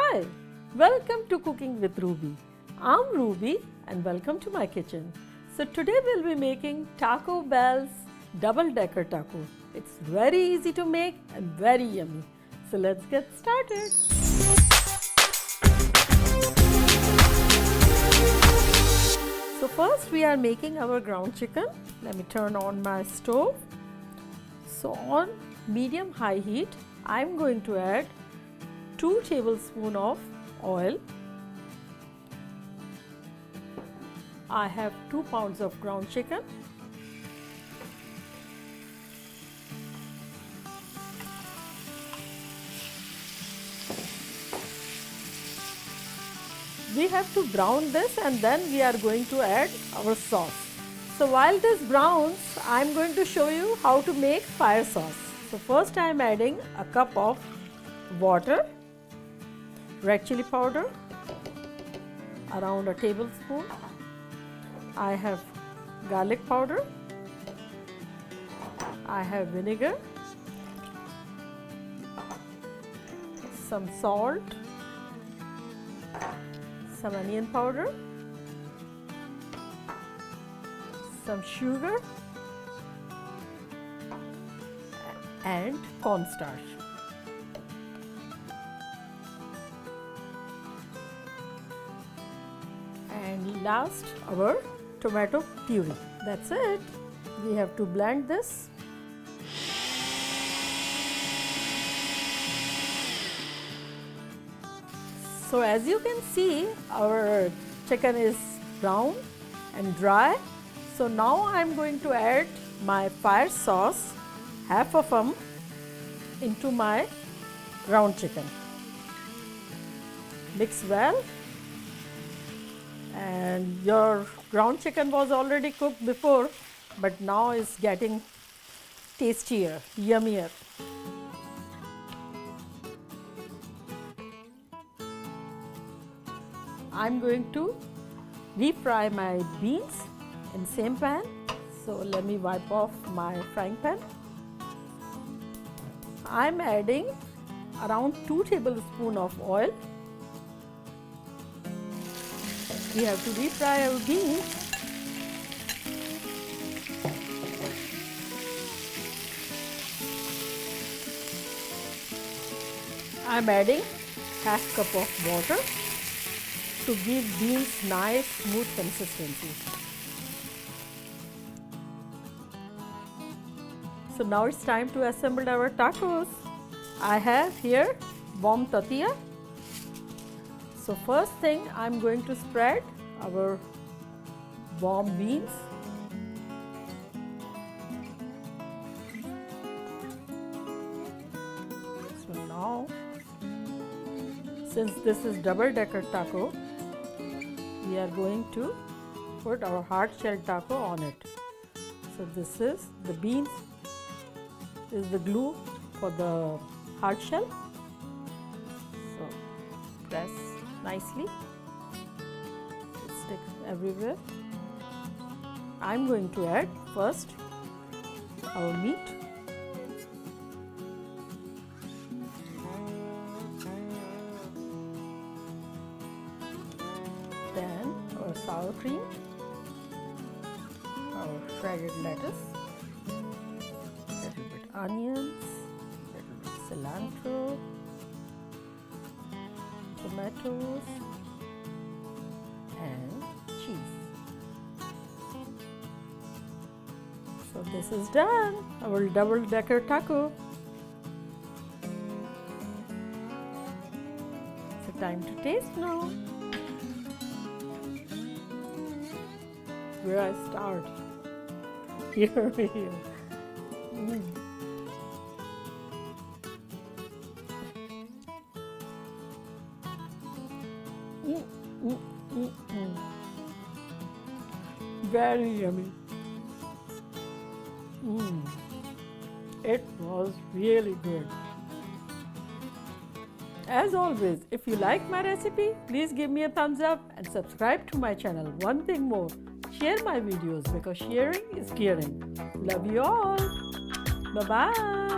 Hi, welcome to Cooking with Ruby. I'm Ruby and welcome to my kitchen. So today we'll be making Taco Bell's double-decker taco. It's very easy to make and very yummy. So let's get started. So first we are making our ground chicken. Let me turn on my stove. So on medium-high heat, I'm going to add 2 tablespoons of oil. I have 2 pounds of ground chicken. We have to brown this and then we are going to add our sauce. So while this browns, I am going to show you how to make fire sauce. So first I am adding a cup of water, red chili powder, around a tablespoon. I have garlic powder. I have vinegar, some salt, some onion powder, some sugar and cornstarch. And last, our tomato puree. That's it. We have to blend this. So as you can see, our chicken is brown and dry. So now I am going to add my fire sauce, half of them, into my ground chicken. Mix well. And your ground chicken was already cooked before, but now it's getting tastier, yummier. I'm going to refry my beans in same pan. So let me wipe off my frying pan. I'm adding around 2 tablespoons of oil. We have to refry our beans. I'm adding half cup of water to give beans nice smooth consistency. So now it's time to assemble our tacos. I have here warm tortilla. So first thing, I'm going to spread our warm beans. So now, since this is double-decker taco, we are going to put our hard shell taco on it. So this is the beans, is the glue for the hard shell. So press nicely, it sticks everywhere. I'm going to add first our meat, then our sour cream, our shredded lettuce, little bit onions, little bit cilantro, tomatoes and cheese. So this is done, our double-decker taco. So time to taste now. Where I start? Here we go. Very yummy. It was really good. As always, if you like my recipe, please give me a thumbs up and subscribe to my channel. One thing more, share my videos because sharing is caring. Love you all. Bye-bye.